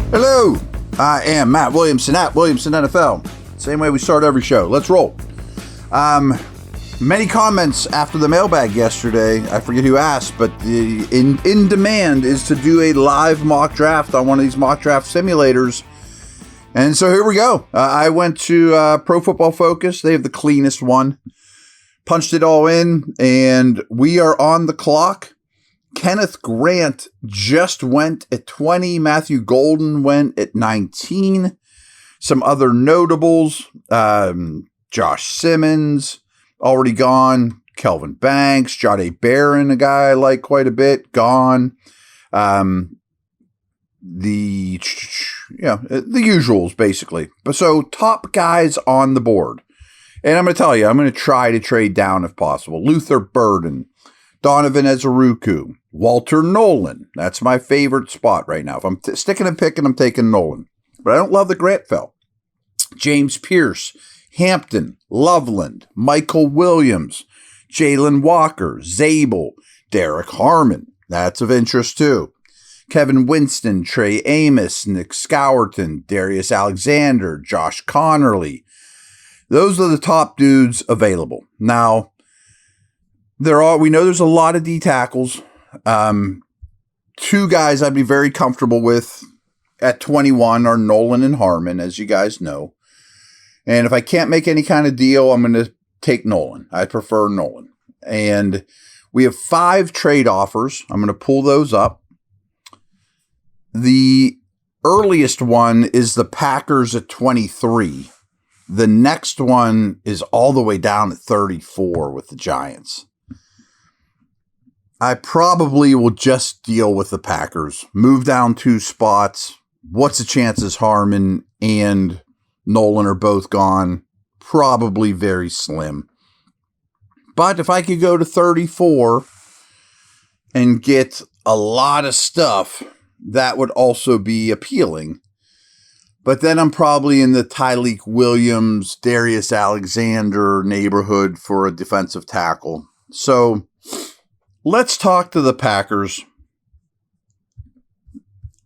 Hello, I am Matt Williamson at Williamson NFL. Same way we start every show. Let's roll. Many comments after the mailbag yesterday. I forget who asked, but the in demand is to do a live mock draft on one of these mock draft simulators. And so here we go. I went to Pro Football Focus. They have the cleanest one. Punched it all in, and we are on the clock. Kenneth Grant just went at 20. Matthew Golden went at 19. Some other notables. Josh Simmons, already gone. Kelvin Banks. Jahdae Barron, a guy I like quite a bit, gone. The usuals, basically. But so, top guys on the board. And I'm going to tell you, I'm going to try to trade down if possible. Luther Burden. Donovan Ezeruku, Walter Nolan. That's my favorite spot right now. If I'm sticking and picking, I'm taking Nolan. But I don't love the Grant fell. James Pierce, Hampton, Loveland, Michael Williams, Jalen Walker, Zabel, Derek Harmon. That's of interest too. Kevin Winston, Trey Amos, Nick Scourton, Darius Alexander, Josh Connerly. Those are the top dudes available. Now, we know there's a lot of D tackles. Two guys I'd be very comfortable with at 21 are Nolan and Harmon, as you guys know. And if I can't make any kind of deal, I'm going to take Nolan. I prefer Nolan. And we have 5 trade offers. I'm going to pull those up. The earliest one is the Packers at 23. The next one is all the way down at 34 with the Giants. I probably will just deal with the Packers. Move down 2 spots. What's the chances Harmon and Nolan are both gone? Probably very slim. But if I could go to 34 and get a lot of stuff, that would also be appealing. But then I'm probably in the Tyleik Williams, Darius Alexander neighborhood for a defensive tackle. So let's talk to the Packers.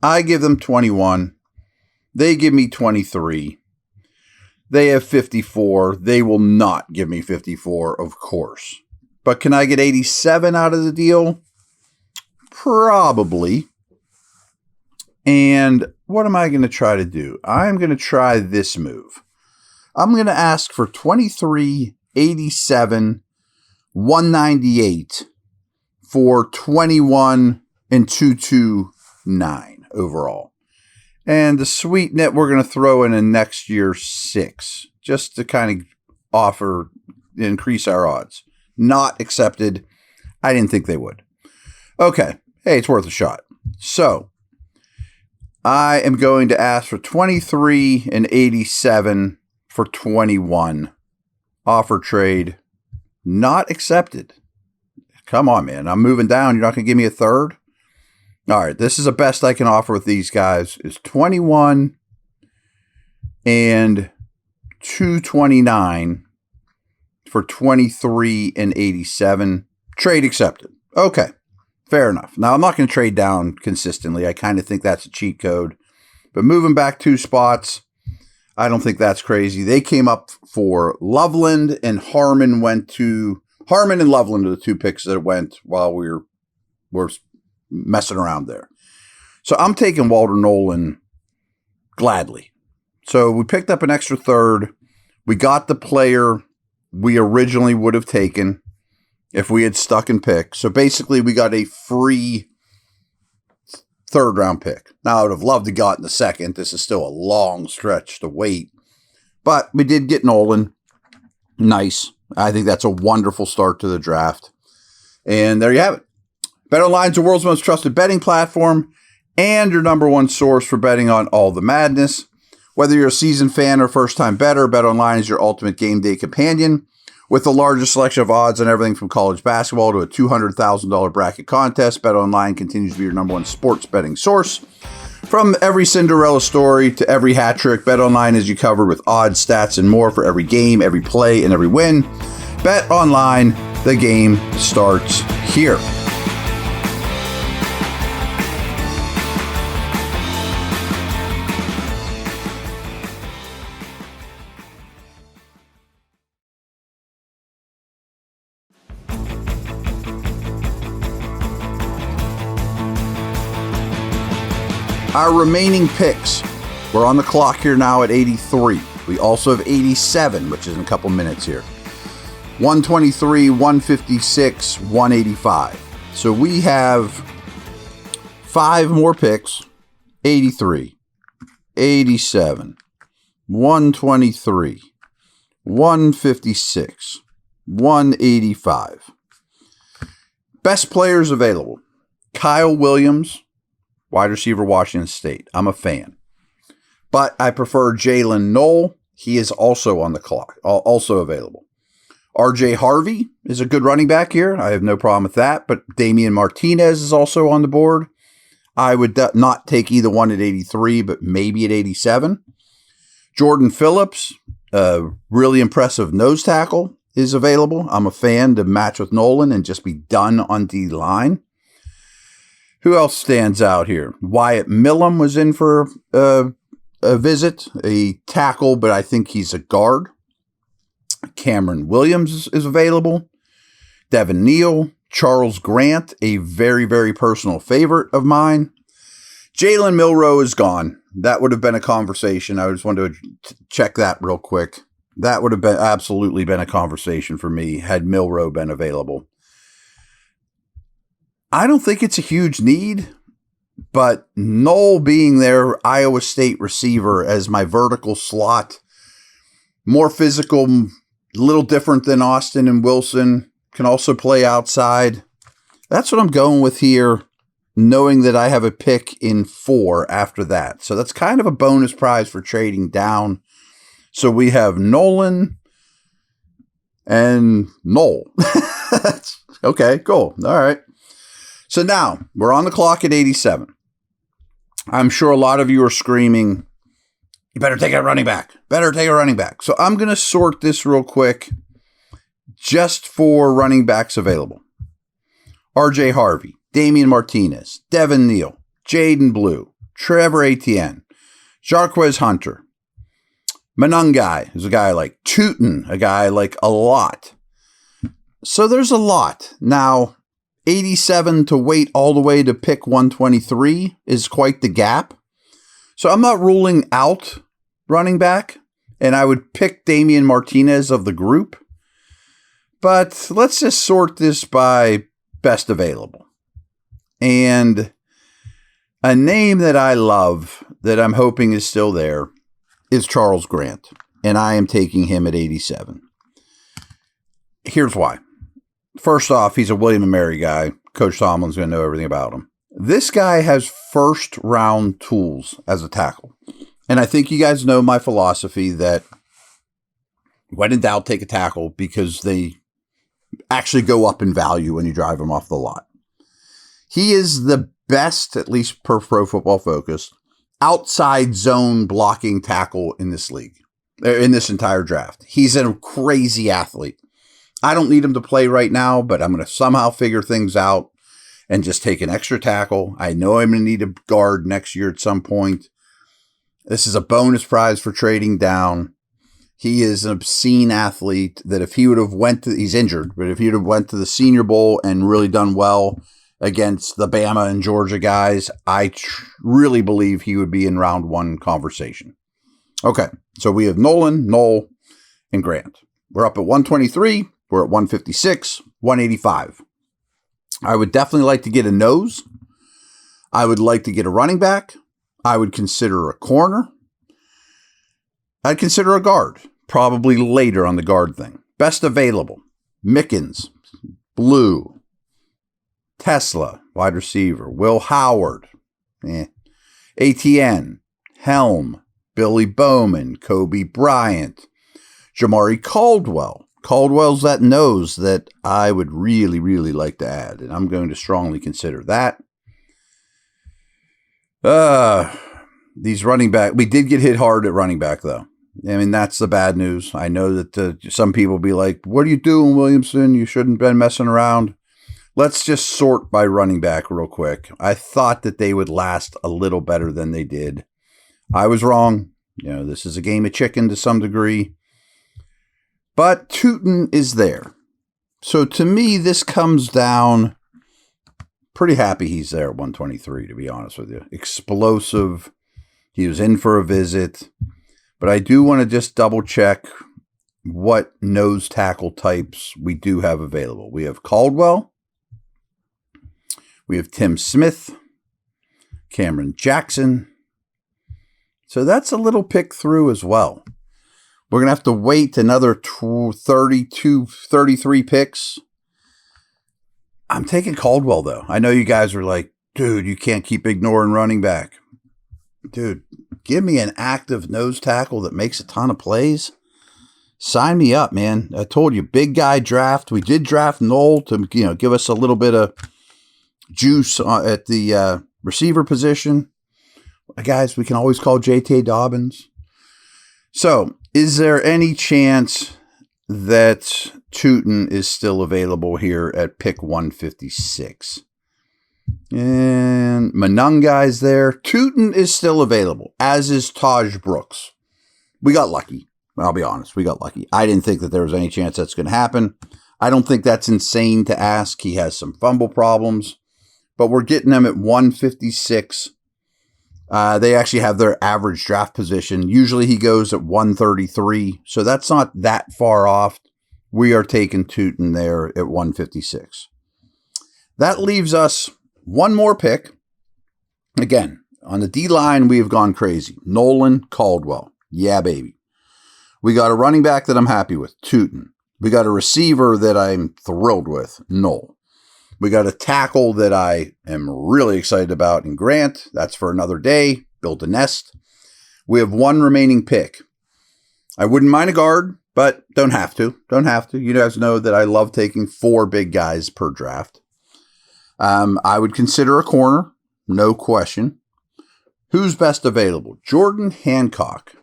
I give them 21. They give me 23. They have 54. They will not give me 54, of course. But can I get 87 out of the deal? Probably. And what am I going to try to do? I'm going to try this move. I'm going to ask for 23, 87, 198. For 21 and 229 overall. And the sweet net, we're going to throw in a next year 6, just to kind of increase our odds. Not accepted. I didn't think they would. Okay. Hey, it's worth a shot. So, I am going to ask for 23 and 87 for 21. Offer trade. Not accepted. Come on, man. I'm moving down. You're not going to give me a third? All right. This is the best I can offer with these guys is 21 and 229 for 23 and 87. Trade accepted. Okay. Fair enough. Now, I'm not going to trade down consistently. I kind of think that's a cheat code. But moving back 2 spots, I don't think that's crazy. They came up for Loveland, and Harmon and Loveland are the 2 picks that went while we were messing around there. So I'm taking Walter Nolan gladly. So we picked up an extra third. We got the player we originally would have taken if we had stuck and picked. So basically we got a free 3rd round pick. Now I would have loved to gotten the 2nd. This is still a long stretch to wait. But we did get Nolan. Nice. I think that's a wonderful start to the draft. And there you have it. BetOnline is the world's most trusted betting platform and your number one source for betting on all the madness. Whether you're a seasoned fan or first-time bettor, BetOnline is your ultimate game day companion. With the largest selection of odds on everything from college basketball to a $200,000 bracket contest, BetOnline continues to be your number one sports betting source. From every Cinderella story to every hat trick, BetOnline has you covered with odds, stats, and more for every game, every play, and every win. BetOnline, the game starts here. Our remaining picks, we're on the clock here now at 83. We also have 87, which is in a couple minutes here. 123, 156, 185. So we have 5 more picks. 83, 87, 123, 156, 185. Best players available. Kyle Williams, wide receiver, Washington State. I'm a fan. But I prefer Jalen Knoll. He is also on the clock, also available. RJ Harvey is a good running back here. I have no problem with that. But Damian Martinez is also on the board. I would not take either one at 83, but maybe at 87. Jordan Phillips, a really impressive nose tackle, is available. I'm a fan to match with Nolan and just be done on D-line. Who else stands out here? Wyatt Millam was in for a visit, a tackle, but I think he's a guard. Cameron Williams is available. Devin Neal, Charles Grant, a very, very personal favorite of mine. Jalen Milroe is gone. That would have been a conversation. I just wanted to check that real quick. That would have been absolutely been a conversation for me had Milroe been available. I don't think it's a huge need, but Knoll being their Iowa State receiver as my vertical slot, more physical, a little different than Austin and Wilson, can also play outside. That's what I'm going with here, knowing that I have a pick in 4 after that. So that's kind of a bonus prize for trading down. So we have Nolan and Knoll. Okay, cool. All right. So now we're on the clock at 87. I'm sure a lot of you are screaming, you better take a running back. Better take a running back. So I'm going to sort this real quick just for running backs available. RJ Harvey, Damian Martinez, Devin Neal, Jaden Blue, Trevor Etienne, Jarquez Hunter, Manungai is a guy like Tootin, a guy like a lot. So there's a lot. Now, 87 to wait all the way to pick 123 is quite the gap. So I'm not ruling out running back, and I would pick Damian Martinez of the group. But let's just sort this by best available. And a name that I love that I'm hoping is still there is Charles Grant, and I am taking him at 87. Here's why. First off, he's a William & Mary guy. Coach Tomlin's going to know everything about him. This guy has first-round tools as a tackle. And I think you guys know my philosophy that when in doubt, take a tackle because they actually go up in value when you drive them off the lot. He is the best, at least per Pro Football Focus, outside zone blocking tackle in this league, in this entire draft. He's a crazy athlete. I don't need him to play right now, but I'm going to somehow figure things out and just take an extra tackle. I know I'm going to need a guard next year at some point. This is a bonus prize for trading down. He is an obscene athlete that if he would have he's injured, but if he would have went to the Senior Bowl and really done well against the Bama and Georgia guys, I really believe he would be in round 1 conversation. Okay, so we have Nolan, Knoll, and Grant. We're up at 123. We're at 156, 185. I would definitely like to get a nose. I would like to get a running back. I would consider a corner. I'd consider a guard, probably later on the guard thing. Best available, Mickens, Blue, Tesla, wide receiver, Will Howard, ATN, Helm, Billy Bowman, Kobe Bryant, Jamari Caldwell. Caldwell's that nose that I would really, really like to add, and I'm going to strongly consider that. These running back, we did get hit hard at running back, though. I mean, that's the bad news. I know that some people will be like, what are you doing, Williamson? You shouldn't have been messing around. Let's just sort by running back real quick. I thought that they would last a little better than they did. I was wrong. You know, this is a game of chicken to some degree. But Tootin is there. So to me, this comes down pretty happy he's there at 123, to be honest with you. Explosive. He was in for a visit. But I do want to just double check what nose tackle types we do have available. We have Caldwell. We have Tim Smith. Cameron Jackson. So that's a little pick through as well. We're going to have to wait another 33 picks. I'm taking Caldwell, though. I know you guys are like, dude, you can't keep ignoring running back. Dude, give me an active nose tackle that makes a ton of plays. Sign me up, man. I told you, big guy draft. We did draft Knoll to, give us a little bit of juice at the receiver position. Guys, we can always call J.T. Dobbins. So, is there any chance that Tootin is still available here at pick 156? And Manungai's there. Tootin is still available, as is Taj Brooks. We got lucky. I'll be honest. We got lucky. I didn't think that there was any chance that's going to happen. I don't think that's insane to ask. He has some fumble problems, but we're getting him at 156. They actually have their average draft position. Usually he goes at 133, so that's not that far off. We are taking Tootin there at 156. That leaves us one more pick. Again, on the D-line, we have gone crazy. Nolan Caldwell. Yeah, baby. We got a running back that I'm happy with, Tootin. We got a receiver that I'm thrilled with, Knoll. We got a tackle that I am really excited about in Grant. That's for another day. Build a nest. We have one remaining pick. I wouldn't mind a guard, but don't have to. Don't have to. You guys know that I love taking 4 big guys per draft. I would consider a corner, no question. Who's best available? Jordan Hancock,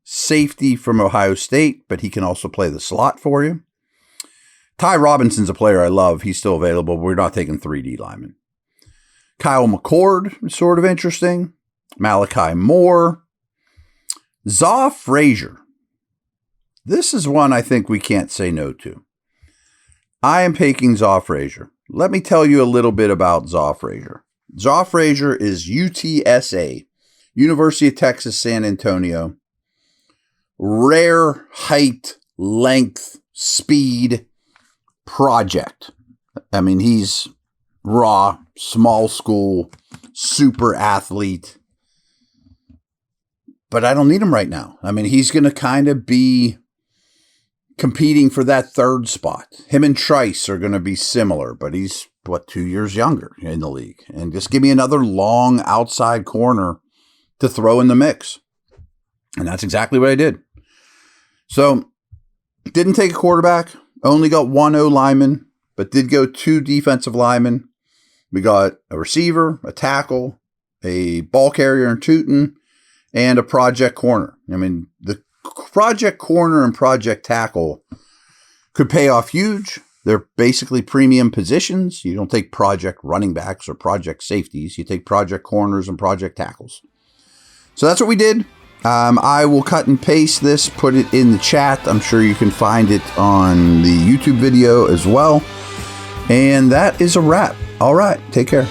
safety from Ohio State, but he can also play the slot for you. Ty Robinson's a player I love. He's still available. We're not taking 3D linemen. Kyle McCord is sort of interesting. Malachi Moore. Zaw Frazier. This is one I think we can't say no to. I am taking Zaw Frazier. Let me tell you a little bit about Zaw Frazier. Zaw Frazier is UTSA, University of Texas, San Antonio. Rare height, length, speed project. I mean, he's raw, small school, super athlete. But I don't need him right now. I mean, he's going to kind of be competing for that third spot. Him and Trice are going to be similar, but he's, 2 years younger in the league. And just give me another long outside corner to throw in the mix. And that's exactly what I did. So, didn't take a quarterback. Only got 1 O lineman, but did go 2 defensive linemen. We got a receiver, a tackle, a ball carrier in Tootin, and a project corner. I mean, the project corner and project tackle could pay off huge. They're basically premium positions. You don't take project running backs or project safeties. You take project corners and project tackles. So that's what we did. I will cut and paste this, put it in the chat. I'm sure you can find it on the YouTube video as well. And that is a wrap. All right. Take care.